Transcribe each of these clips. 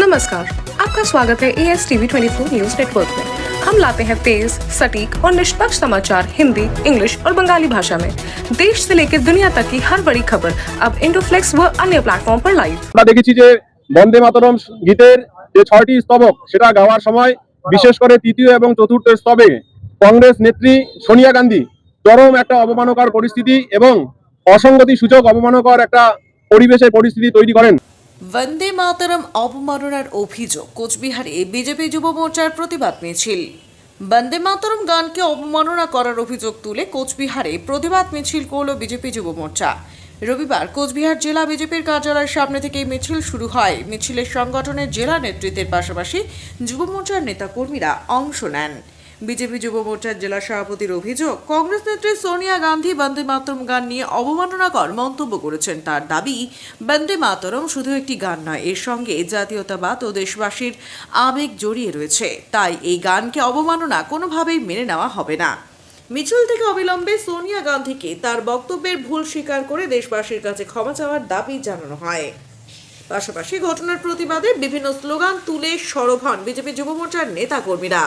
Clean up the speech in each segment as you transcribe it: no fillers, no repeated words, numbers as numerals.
नमस्कार, आपका स्वागत है ASTV 24 न्यूज नेटवर्क में। हम लाते हैं तेज, सटीक और निष्पक्ष समाचार हिंदी, इंग्लिश और बंगाली भाषा में। देश से लेकर दुनिया तक की हर बड़ी खबर अब इंडोफ्लेक्स व अन्य प्लेटफॉर्म पर लाइव। আমরা দেখেছি যে বন্দে মাতরম গীতের যে 6টি স্তবক সেটা গাওয়ার সময় বিশেষ করে তৃতীয় এবং চতুর্থ স্তবে কংগ্রেস নেত্রী সোনিয়া গান্ধী চরম একটা অবমাননাকর পরিস্থিতি এবং অসঙ্গতি সূচক অবমাননাকর একটা পরিবেশের পরিস্থিতি তৈরি করেন। वंदे मातरम অবমাননার অভিযোগ কোচবিহারে বিজেপি যুব মোর্চার প্রতিবাদ মিছিল। বন্দে মাতরম গানকে অবমাননা করার অভিযোগ তুলে কোচবিহারে প্রতিবাদ মিছিল করল বিজেপি যুব মোর্চা। রবিবার কোচবিহার জেলা বিজেপির কার্যালয়ের সামনে থেকে মিছিল শুরু হয়। মিছিলের সংগঠনের জেলা নেতৃত্বের পাশাপাশি যুব মোর্চার নেতাকর্মীরা অংশ নেন। বিজেপি যুব মোর্চার জেলা সভাপতির অভিযোগ, কংগ্রেস নেত্রী সোনিয়া গান্ধী বন্দে মাতরম গান নিয়ে অবমাননাকর মন্তব্য করেছেন। তার দাবি, বন্দে মাতরম শুধু একটি গান নয়, এর সঙ্গে জাতীয়তাবাদ ও দেশবাসীর আবেগ জড়িয়ে রয়েছে। তাই এই গানকে অবমাননা কোনোভাবেই মেনে নেওয়া হবে না। মিছিল থেকে অবিলম্বে সোনিয়া গান্ধীকে তার বক্তব্যের ভুল স্বীকার করে দেশবাসীর কাছে ক্ষমা চাওয়ার দাবি জানানো হয়। পাশাপাশি ঘটনার প্রতিবাদে বিভিন্ন স্লোগান তুলে সরব হন বিজেপি যুব মোর্চার নেতাকর্মীরা।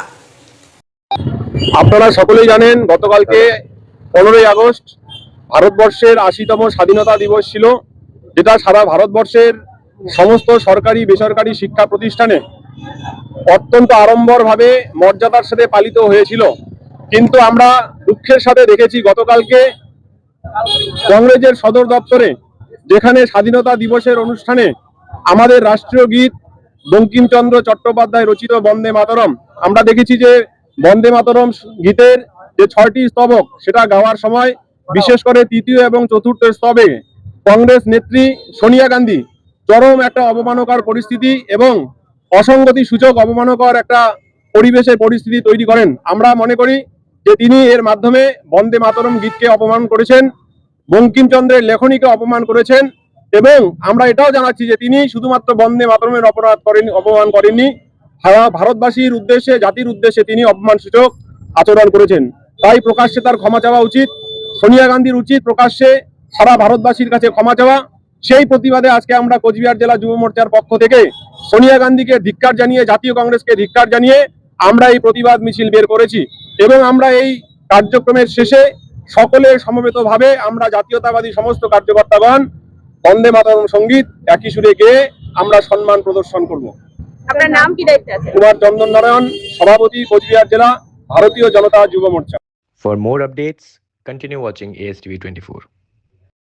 আপনারা সকলেই জানেন গতকালকে 15ই আগস্ট ভারতবর্ষের 80তম স্বাধীনতা দিবস ছিল, যেটা সারা ভারতবর্ষের সমস্ত সরকারি বেসরকারি শিক্ষা প্রতিষ্ঠানে অত্যন্ত আড়ম্বরভাবে মর্যাদার সাথে পালিত হয়েছিল। কিন্তু আমরা দুঃখের সাথে দেখেছি গতকালকে কংগ্রেসের সদর দপ্তরে, যেখানে স্বাধীনতা দিবসের অনুষ্ঠানে আমাদের রাষ্ট্রীয় গীত বঙ্কিমচন্দ্র চট্টোপাধ্যায় রচিত বন্দে মাতরম, আমরা দেখেছি যে বন্দে মাতরম গীতের যে 6টি স্তবক সেটা গাওয়ার সময় বিশেষ করে তৃতীয় এবং চতুর্থ স্তবে কংগ্রেস নেত্রী সোনিয়া গান্ধী চরম একটা অবমাননাকর পরিস্থিতি এবং অসঙ্গতি সূচক অবমাননাকর একটা পরিবেশের পরিস্থিতি তৈরি করেন। আমরা মনে করি যে তিনি এর মাধ্যমে বন্দে মাতরম গীতকে অপমান করেছেন, বঙ্কিমচন্দ্রের লেখনীকে অপমান করেছেন এবং আমরা এটাও জানাচ্ছি যে তিনি শুধুমাত্র বন্দে মাতরমের অপমান করেননি, ভারতবাসীর উদ্দেশ্যে, জাতির উদ্দেশ্যে তিনি অপমানসূচক আচরণ করেছেন। তাই প্রকাশ্যে তার ক্ষমা চাওয়া উচিত। সোনিয়া গান্ধীর উচিত প্রকাশ্যে সারা ভারতবাসীর কাছে ক্ষমা চাওয়া। সেই প্রতিবাদে আজকে আমরা কোচবিহার জেলা যুব মোর্চার পক্ষ থেকে সোনিয়া গান্ধীকে ধিক্কার জানিয়ে, জাতীয় কংগ্রেসকে ধিক্কার জানিয়ে আমরা এই প্রতিবাদ মিছিল বের করেছি এবং আমরা এই কার্যক্রমের শেষে সকলের সমবেতভাবে আমরা জাতীয়তাবাদী সমস্ত কার্যকর্তাগণ বন্দে মাতরম সঙ্গীত একই সুরে গেয়ে আমরা সম্মান প্রদর্শন করব। আপনার নাম কি দায়িত্বে আছে? কুমার চন্দন নারায়ণ, সভাপতি কোচবিহার জেলা ভারতীয় জনতা যুব মোর্চা। For more updates, continue watching ASTV 24.